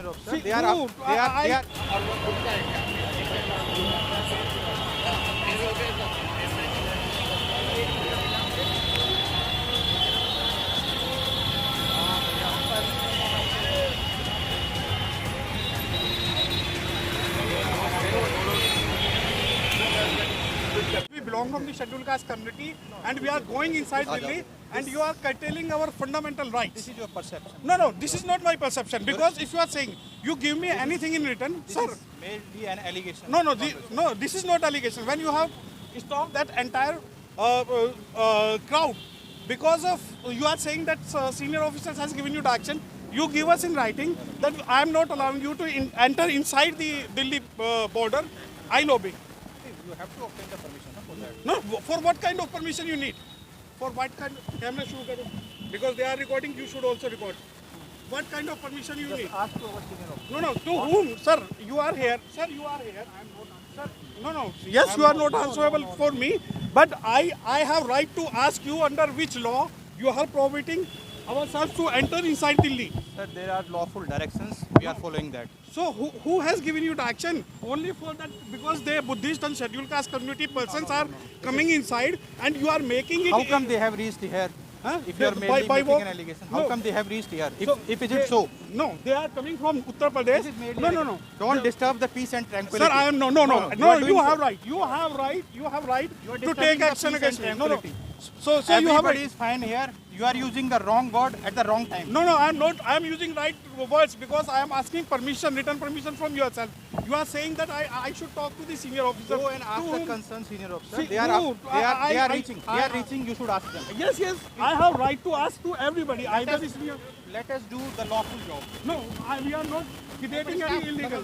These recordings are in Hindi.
senior officer. See, They are no, they are we belong from the scheduled caste community and we are going inside Delhi and you are curtailing our fundamental rights. This is your perception. No, this is not my perception because if you are saying you give me anything in return, This sir. is mainly an allegation. No, this is not allegation. When you have stopped that entire crowd because of you are saying that senior officers has given you the action, you give us in writing that I am not allowing you to enter inside the Delhi border. I lobby. You have to obtain the permission for that. No, for what kind of permission you need? For what kind of camera shoot karo? Because they are recording, you should also record. What kind of permission you need? Ask to our senior officer. No, to whom? Sir, you are here. Sir, you are here. I am not. Sir, no. Yes, you are not answerable for me. But I have right to ask you under which law you are prohibiting ourselves to enter inside Delhi. Sir, there are lawful directions. We are following that. So who has given you the action? Only for that because they Buddhist and scheduled caste community persons are coming inside and you are making it. How come they have reached here? Huh? If you are By mainly making what? an allegation, No. how come they have reached here? If it they- is so, No, they are coming from Uttar Pradesh. this is mainly No. Don't disturb the peace and tranquility. Sir, I am no. you are doing You so. have right. You have right to disturbing take the action peace against and me. No. tranquility. So you have Everybody right. is fine here. You are using the wrong word at the wrong time. No, I am not. I am using right words because I am asking permission, written permission from yourself. You are saying that I should talk to the senior officer. Go and ask To the whom? concerned senior officer. See, They are who? they are I- reaching. I- They are reaching. You should ask them. Yes. I have right to ask to everybody. Either the senior. Let us do the lawful job. No, we are not creating any illegal.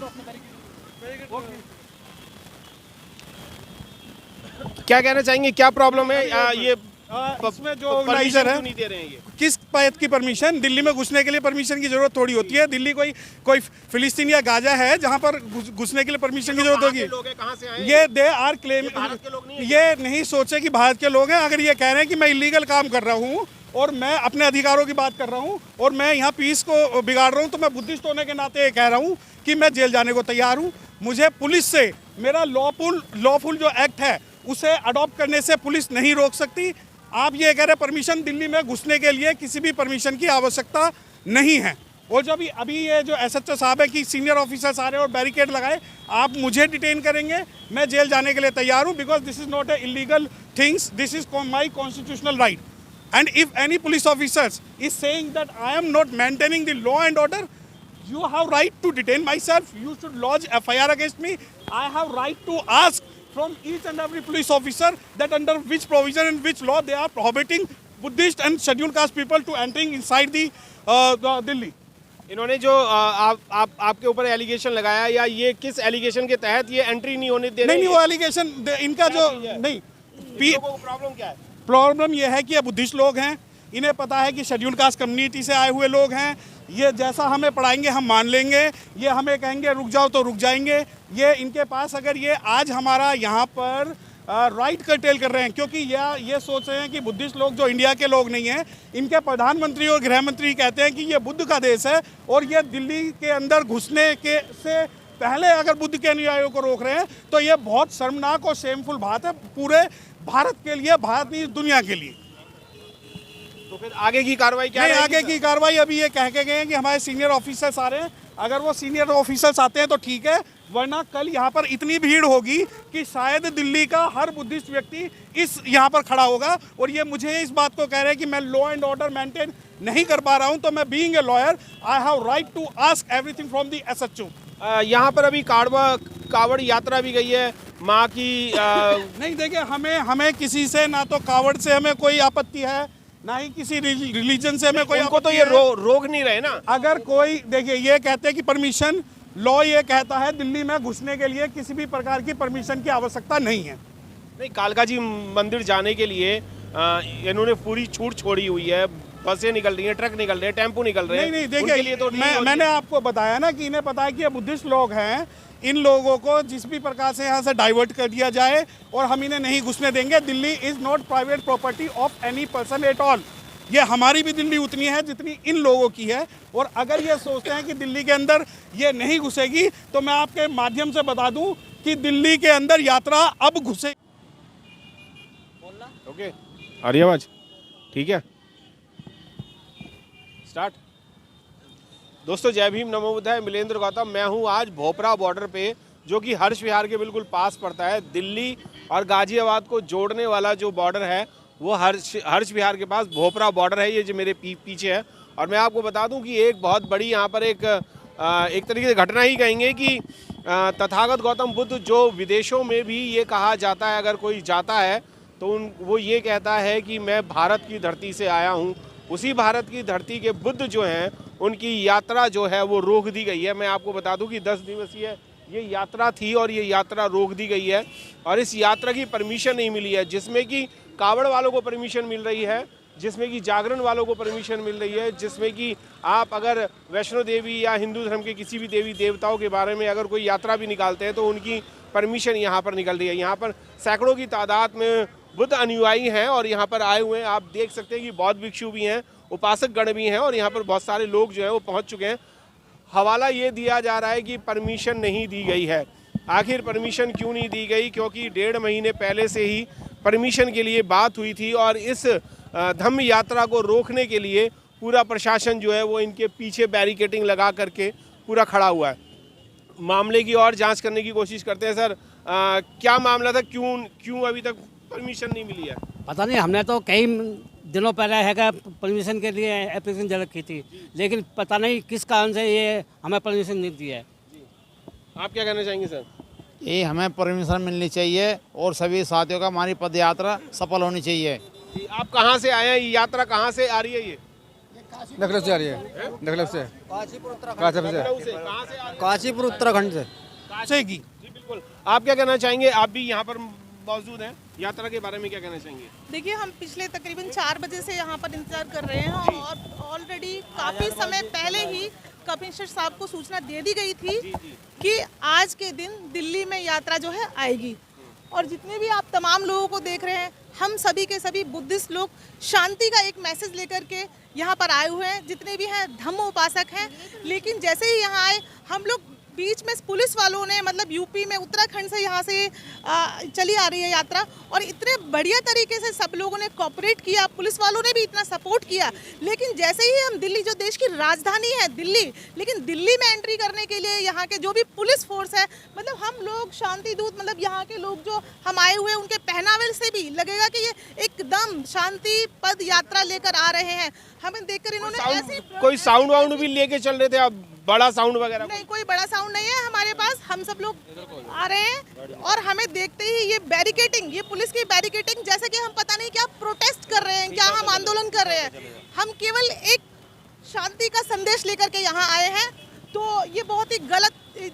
क्या कहना चाहेंगे, क्या प्रॉब्लम है ये इसमें जो परमिशन ऑर्गेनाइजर क्यों है नहीं दे रहे हैं ये? किस बात की परमिशन? दिल्ली में घुसने के लिए परमिशन की जरूरत थोड़ी होती है। दिल्ली कोई फिलिस्तीन या गाजा है जहां पर घुसने के लिए परमिशन की जरूरत कहाँ के होगी? लोग हैं, कहाँ से आए हैं? ये दे आर क्लेम ये भारत के लोग नहीं हैं? ये नहीं सोचे कि भारत के लोग हैं। अगर ये कह रहे हैं कि मैं इलीगल काम कर रहा हूँ और मैं अपने अधिकारों की बात कर रहा हूँ और मैं यहाँ पीस को बिगाड़ रहा हूँ, तो मैं बुद्धिस्ट होने के नाते ये कह रहा हूँ कि मैं जेल जाने को तैयार हूँ। मुझे पुलिस से मेरा लॉफुल जो एक्ट है उसे अडॉप्ट करने से पुलिस नहीं रोक सकती। आप ये कह रहे परमिशन, दिल्ली में घुसने के लिए किसी भी परमिशन की आवश्यकता नहीं है। और जब अभी ये जो एसएचओ साहब है कि सीनियर ऑफिसर्स आ रहे हैं और बैरिकेड लगाए, आप मुझे डिटेन करेंगे, मैं जेल जाने के लिए तैयार हूँ because this is not a illegal things, this is my constitutional right. And if any police officers is saying that I am not maintaining the law and order, you have right to detain myself. You should lodge FIR against me. I have right to ask from each and every police officer that under which provision and which law they are prohibiting Buddhist and scheduled caste people to entering inside the Delhi. इन्होंने जो आपके ऊपर एलिगेशन लगाया, या ये किस एलिगेशन के तहत ये एंट्री नहीं होने दे रहे नहीं हैं? वो एलिगेशन इनका जो नहीं लोगों को प्रॉब्लम क्या है? प्रॉब्लम ये है कि ये बुद्धिस्ट लोग हैं, इन्हें पता है कि शेड्यूल कास्ट कम्युनिटी से आए हुए लोग हैं। ये जैसा हमें पढ़ाएंगे हम मान लेंगे, ये हमें कहेंगे रुक जाओ तो रुक जाएंगे। ये इनके पास अगर ये आज हमारा यहाँ पर राइट कर्टेल कर रहे हैं क्योंकि ये सोच रहे हैं कि बुद्धिस्ट लोग जो इंडिया के लोग नहीं हैं, इनके प्रधानमंत्री और गृह मंत्री कहते हैं कि ये बुद्ध का देश है और ये दिल्ली के अंदर घुसने के से पहले अगर बुद्ध के अनुयायियों को रोक रहे हैं तो ये बहुत शर्मनाक और शेमफुल बात है पूरे भारत के लिए, भारत नहीं दुनिया के लिए। तो फिर आगे की कार्रवाई क्या नहीं, रहेगी? आगे की कार्रवाई अभी ये कह के गए हैं कि हमारे सीनियर ऑफिसर्स आ रहे हैं। अगर वो सीनियर ऑफिसर्स आते हैं तो ठीक है, वरना कल यहाँ पर इतनी भीड़ होगी कि शायद दिल्ली का हर बुद्धिस्ट व्यक्ति इस यहाँ पर खड़ा होगा। और ये मुझे इस बात को कह रहे हैं कि मैं लॉ एंड ऑर्डर मेंटेन नहीं कर पा रहा हूँ, तो मैं being a lawyer I have right to ask everything from the SHO. यहाँ पर अभी कावड़ यात्रा भी गई है माँ की। नहीं देखिए, हमें किसी से ना तो कावड़ से हमें कोई आपत्ति है, ना ही किसी रिलीजन से हमें कोई उनको तो आपत्ति ये है। रोक नहीं रहे ना। अगर कोई देखिए ये कहते हैं कि परमिशन, लॉ ये कहता है दिल्ली में घुसने के लिए किसी भी प्रकार की परमिशन की आवश्यकता नहीं है। नहीं, कालका जी मंदिर जाने के लिए इन्होंने पूरी छूट छोड़ी हुई है। बसें निकल रही हैं, ट्रक निकल रहे हैं, टेम्पो निकल रहे हैं। नहीं उनके देखिए, लिए तो नहीं होगी। मैंने आपको बताया ना कि इन्हें पता है कि ये बुद्धिस्ट लोग हैं, इन लोगों को जिस भी प्रकार से यहाँ से डाइवर्ट कर दिया जाए और हम इन्हें नहीं घुसने देंगे। Delhi is not private property of any person at all. ये हमारी भी दिल्ली उतनी है जितनी इन लोगों की है। और अगर ये सोचते हैं कि दिल्ली के अंदर ये नहीं घुसेगी, तो मैं आपके माध्यम से बता दूं कि दिल्ली के अंदर यात्रा अब घुसे। ओके, आ रही आवाज? ठीक है, स्टार्ट। दोस्तों जय भीम, नमो बुद्धाय, मिलेंद्र गौतम। मैं हूं आज भोपरा बॉर्डर पे, जो कि हर्ष विहार के बिल्कुल पास पड़ता है। दिल्ली और गाजियाबाद को जोड़ने वाला जो बॉर्डर है वो हर्ष विहार के पास भोपरा बॉर्डर है, ये जो मेरे पीछे है। और मैं आपको बता दूं कि एक बहुत बड़ी यहाँ पर एक तरीके से घटना ही कहेंगे कि तथागत गौतम बुद्ध, जो विदेशों में भी ये कहा जाता है अगर कोई जाता है तो वो ये कहता है कि मैं भारत की धरती से आया हूँ, उसी भारत की धरती के बुद्ध जो हैं उनकी यात्रा जो है वो रोक दी गई है। मैं आपको बता दूं कि 10 दिवसीय ये यात्रा थी और ये यात्रा रोक दी गई है और इस यात्रा की परमिशन नहीं मिली है, जिसमें कि कावड़ वालों को परमिशन मिल रही है, जिसमें कि जागरण वालों को परमिशन मिल रही है, जिसमें कि आप अगर वैष्णो देवी या हिंदू धर्म के किसी भी देवी देवताओं के बारे में अगर कोई यात्रा भी निकालते हैं तो उनकी परमिशन यहाँ पर निकल रही है। यहाँ पर सैकड़ों की तादाद में बुद्ध अनुयायी हैं और यहाँ पर आए हुए हैं। आप देख सकते हैं कि बौद्ध भिक्षु भी हैं, उपासक गण भी हैं और यहाँ पर बहुत सारे लोग जो हैं वो पहुँच चुके हैं। हवाला ये दिया जा रहा है कि परमिशन नहीं दी गई है। आखिर परमिशन क्यों नहीं दी गई? क्योंकि 1.5 महीने पहले से ही परमिशन के लिए बात हुई थी और इस धम्म यात्रा को रोकने के लिए पूरा प्रशासन जो है वो इनके पीछे बैरिकेडिंग लगा करके पूरा खड़ा हुआ है। मामले की और जांच करने की कोशिश करते हैं। सर, क्या मामला था, क्यों अभी तक परमिशन नहीं मिली है? पता नहीं, हमने तो कई दिनों पहले है परमिशन के लिए एप्लीकेशन जमा की थी, लेकिन पता नहीं किस कारण से ये हमें परमिशन नहीं दी है। आप क्या कहना चाहेंगे सर? ये हमें परमिशन मिलनी चाहिए और सभी साथियों का हमारी पद यात्रा सफल होनी चाहिए। जी, आप कहाँ से आए हैं? ये यात्रा कहाँ से आ रही है? ये लखनऊ से आ रही है, लखनऊ से, काशीपुर उत्तराखंड से। से की जी बिल्कुल। आप क्या कहना चाहेंगे? आप भी यहाँ पर मौजूद हैं, यात्रा के बारे में क्या कहना चाहेंगे? देखिए, हम पिछले तकरीबन 4 बजे से यहाँ पर इंतजार कर रहे हैं और ऑलरेडी काफ़ी समय पहले ही कमिश्नर साहब को सूचना दे दी गई थी कि आज के दिन दिल्ली में यात्रा जो है आएगी। और जितने भी आप तमाम लोगों को देख रहे हैं, हम सभी के सभी बुद्धिस्ट लोग शांति का एक मैसेज लेकर के यहाँ पर आए हुए हैं। जितने भी हैं धम्म उपासक हैं, लेकिन जैसे ही यहाँ आए हम लोग बीच में पुलिस वालों ने, मतलब यूपी में उत्तराखंड से यहाँ से चली आ रही है यात्रा, और इतने बढ़िया तरीके से सब लोगों ने कोऑपरेट किया, पुलिस वालों ने भी इतना सपोर्ट किया। लेकिन जैसे ही हम दिल्ली, जो देश की राजधानी है दिल्ली, लेकिन दिल्ली में एंट्री करने के लिए यहाँ के जो भी पुलिस फोर्स है, मतलब हम लोग शांति दूत, मतलब यहाँ के लोग जो हम आए हुए हैं उनके पहनावे से भी लगेगा कि ये एकदम शांति पद यात्रा लेकर आ रहे हैं। हमें देखकर इन्होंने ऐसे कोई साउंड वाउंड भी लेके चल रहे थे आप? बड़ा साउंड वगैरह? नहीं, कोई बड़ा साउंड नहीं है हमारे पास। हम सब लोग आ रहे हैं और हमें देखते ही ये बैरिकेडिंग, ये पुलिस की बैरिकेडिंग, जैसे कि हम पता नहीं क्या प्रोटेस्ट कर रहे हैं, क्या हम आंदोलन कर रहे हैं। हम केवल एक शांति का संदेश लेकर के यहाँ आए हैं। तो ये बहुत ही गलत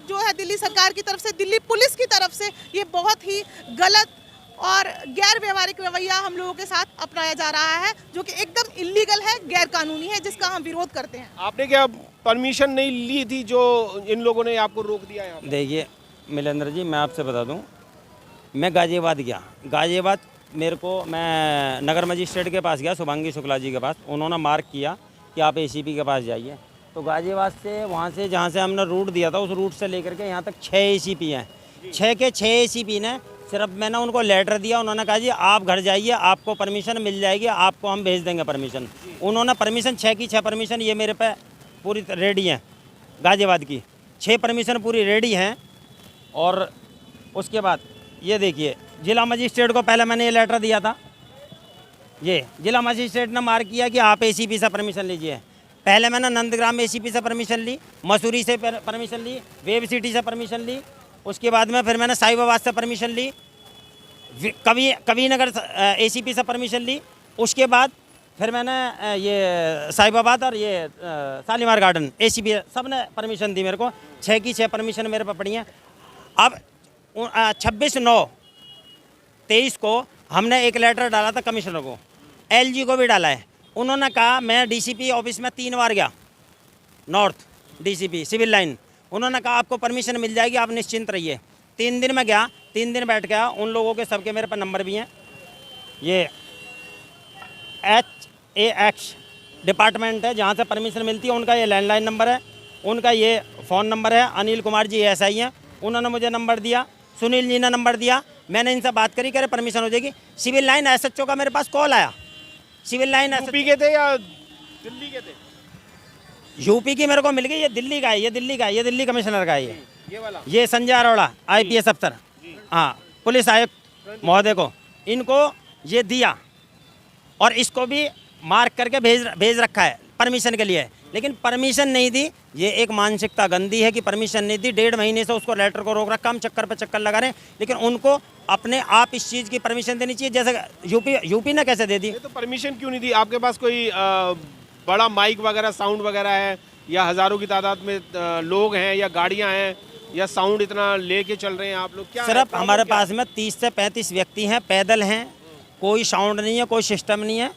जो है दिल्ली सरकार की तरफ से, दिल्ली पुलिस की तरफ से, ये बहुत ही गलत और गैर व्यवहारिक रवैया हम लोगों के साथ अपनाया जा रहा है, जो कि एकदम इलीगल है, गैर कानूनी है, जिसका हम विरोध करते हैं। आपने क्या परमिशन नहीं ली थी जो इन लोगों ने आपको रोक दिया है? देखिए मिलेंद्र जी, मैं आपसे बता दूं, मैं गाजियाबाद गया। गाजियाबाद मेरे को, मैं नगर मजिस्ट्रेट के पास गया, शुभांगी शुक्ला जी के पास। उन्होंने मार्क किया कि आप एसीपी के पास जाइए। तो गाजियाबाद से, वहाँ से जहाँ से हमने रूट दिया था, उस रूट से लेकर के यहाँ तक 6 एसीपी हैं। 6 के 6 एसीपी ने, सिर्फ मैंने उनको लेटर दिया, उन्होंने कहा जी आप घर जाइए, आपको परमिशन मिल जाएगी, आपको हम भेज देंगे परमिशन। उन्होंने परमिशन 6 की 6 परमिशन ये मेरे पे पूरी रेडी हैं। गाजियाबाद की 6 परमिशन पूरी रेडी हैं। और उसके बाद ये देखिए, जिला मजिस्ट्रेट को पहले मैंने ये लेटर दिया था, ये जिला मजिस्ट्रेट ने मार्क किया कि आप एसीपी से परमिशन लीजिए। पहले मैंने नंदग्राम एसीपी से परमिशन ली, मसूरी से परमिशन ली, वेब सिटी से परमिशन ली। उसके बाद में फिर मैंने साहिबाबाद से परमिशन ली, कविनगर एसीपी से परमिशन ली। उसके बाद फिर मैंने ये साहिबाबाद और ये शालीमार गार्डन एसीपी सब ने परमिशन दी मेरे को। 6 की 6 परमिशन मेरे पे पड़ी हैं। अब 26/9/23 को हमने एक लेटर डाला था कमिश्नर को, एलजी को भी डाला है। उन्होंने कहा, मैं डीसीपी ऑफिस में 3 बार गया, नॉर्थ डीसीपी सिविल लाइन। उन्होंने कहा आपको परमिशन मिल जाएगी, आप निश्चिंत रहिए। 3 दिन में गया, 3 दिन बैठ गया। उन लोगों के सबके मेरे पास नंबर भी हैं। ये AX डिपार्टमेंट है जहाँ से परमिशन मिलती है, उनका ये लैंडलाइन नंबर है, उनका ये फ़ोन नंबर है। अनिल कुमार जी ASI हैं, उन्होंने मुझे नंबर दिया, सुनील जी ने नंबर दिया, मैंने इनसे बात करी, कह रहे परमिशन हो जाएगी। सिविल लाइन SHO का मेरे पास कॉल आया, सिविल लाइन यूपी के थे या दिल्ली के थे? यूपी की मेरे को मिल गई, ये दिल्ली का है, ये दिल्ली का है, ये दिल्ली कमिश्नर का है, ये वाला ये संजय अरोड़ा IPS अफसर, हाँ पुलिस आयुक्त महोदय को, इनको ये दिया और इसको भी मार्क करके भेज रखा है परमिशन के लिए, लेकिन परमिशन नहीं दी। ये एक मानसिकता गंदी है कि परमिशन नहीं दी, 1.5 महीने से उसको लेटर को रोक रखा, हम चक्कर पे चक्कर लगा रहे हैं, लेकिन उनको अपने आप इस चीज़ की परमिशन देनी चाहिए, जैसे यूपी ने कैसे दे दी। तो परमिशन क्यों नहीं दी? आपके पास कोई बड़ा माइक वगैरह साउंड वगैरह है, या हज़ारों की तादाद में लोग हैं, या गाड़ियाँ हैं, या साउंड इतना लेके चल रहे हैं आप लोग? क्या सिर्फ हमारे पास में 30 से 35 व्यक्ति हैं, पैदल हैं, कोई साउंड नहीं है, कोई सिस्टम नहीं है।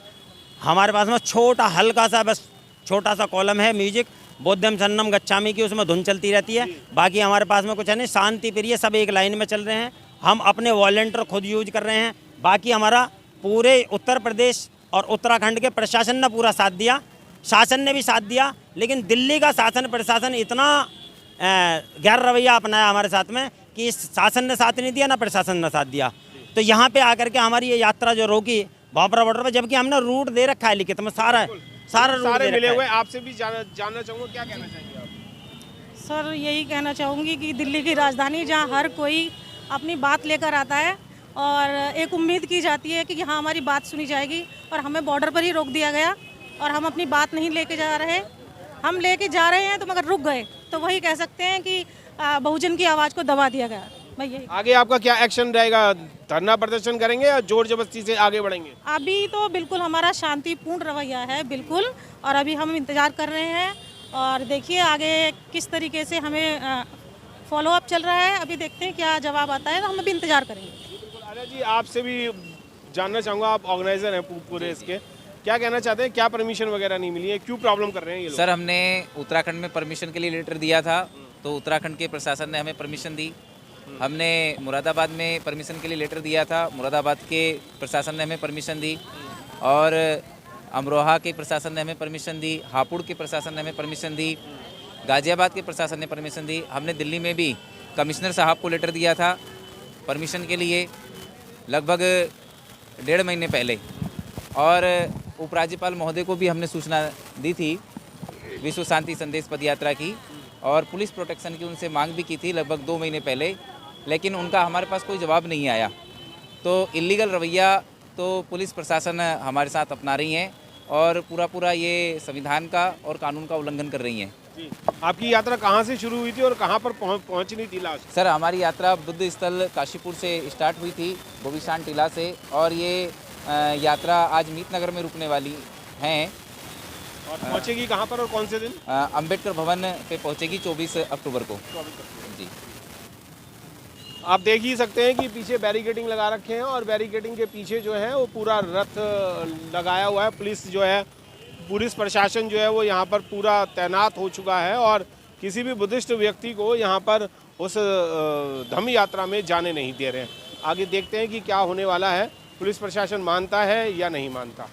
हमारे पास में छोटा हल्का सा बस छोटा सा कॉलम है म्यूजिक, बोद्धम सन्नम गच्छामी की, उसमें धुन चलती रहती है, बाकी हमारे पास में कुछ है नहीं, शांति प्रिय, सब एक लाइन में चल रहे हैं। हम अपने वॉलंटियर खुद यूज कर रहे हैं, बाकी हमारा पूरे उत्तर प्रदेश और उत्तराखंड के प्रशासन ने पूरा साथ दिया, शासन ने भी साथ दिया, लेकिन दिल्ली का शासन प्रशासन इतना गैर रवैया अपनाया हमारे साथ में कि इस शासन ने साथ नहीं दिया ना प्रशासन ने साथ दिया। तो यहाँ पे आकर के हमारी ये यात्रा जो रोकी भोपरा बॉर्डर पर, जबकि हमने रूट दे रखा है लिखित में, सारे मिले हुए। आपसे भी जानना चाहूँगा, क्या कहना चाहेंगे आप? सर यही कहना चाहूँगी कि दिल्ली की राजधानी जहाँ हर कोई अपनी बात लेकर आता है और एक उम्मीद की जाती है कि यहाँ हमारी बात सुनी जाएगी, और हमें बॉर्डर पर ही रोक दिया गया और हम अपनी बात नहीं लेके जा रहे। हम लेके जा रहे हैं तो मगर रुक गए, तो वही कह सकते हैं कि बहुजन की आवाज़ को दबा दिया गया। आगे आपका क्या एक्शन रहेगा? धरना प्रदर्शन करेंगे या जोर जबरदस्ती से आगे बढ़ेंगे? अभी तो बिल्कुल हमारा शांतिपूर्ण रवैया है बिल्कुल, और अभी हम इंतज़ार कर रहे हैं और देखिए आगे किस तरीके से हमें फॉलो अप चल रहा है। अभी देखते हैं क्या जवाब आता है, तो हम अभी इंतज़ार करेंगे। आर्या जी, आपसे भी जानना चाहूँगा, आप ऑर्गेनाइजर हैं पूरे इसके, क्या कहना चाहते हैं? क्या परमिशन वगैरह नहीं मिली है, क्यों प्रॉब्लम कर रहे हैं ये लोग? सर, हमने उत्तराखंड में परमिशन के लिए लेटर दिया था, तो उत्तराखंड के प्रशासन ने हमें परमिशन दी। हमने मुरादाबाद में परमिशन के लिए लेटर दिया था, मुरादाबाद के प्रशासन ने हमें परमिशन दी, और अमरोहा के प्रशासन ने हमें परमिशन दी, हापुड़ के प्रशासन ने हमें परमिशन दी, गाज़ियाबाद के प्रशासन ने परमिशन दी। हमने दिल्ली में भी कमिश्नर साहब को लेटर दिया था परमिशन के लिए लगभग 1.5 महीने पहले, और उपराज्यपाल महोदय को भी हमने सूचना दी थी विश्व शांति संदेश पदयात्रा की, और पुलिस प्रोटेक्शन की उनसे मांग भी की थी लगभग 2 महीने पहले, लेकिन उनका हमारे पास कोई जवाब नहीं आया। तो इल्लीगल रवैया तो पुलिस प्रशासन हमारे साथ अपना रही हैं और पूरा ये संविधान का और कानून का उल्लंघन कर रही हैं। जी, आपकी यात्रा कहाँ से शुरू हुई थी और कहाँ पर पहुँचनी थी लास्ट? सर, हमारी यात्रा बुद्ध स्थल काशीपुर से स्टार्ट हुई थी, गोविशान टीला से, और ये यात्रा आज मीत नगर में रुकने वाली हैं। और पहुँचेगी कहाँ पर और कौन से दिन? अंबेडकर भवन पे पहुँचेगी 24 अक्टूबर को। जी, आप देख ही सकते हैं कि पीछे बैरिकेडिंग लगा रखे हैं, और बैरिकेडिंग के पीछे जो है वो पूरा रथ लगाया हुआ है। पुलिस प्रशासन जो है वो यहाँ पर पूरा तैनात हो चुका है, और किसी भी बुद्धिस्ट व्यक्ति को यहाँ पर उस धम्म यात्रा में जाने नहीं दे रहे हैं। आगे देखते हैं कि क्या होने वाला है, पुलिस प्रशासन मानता है या नहीं मानता।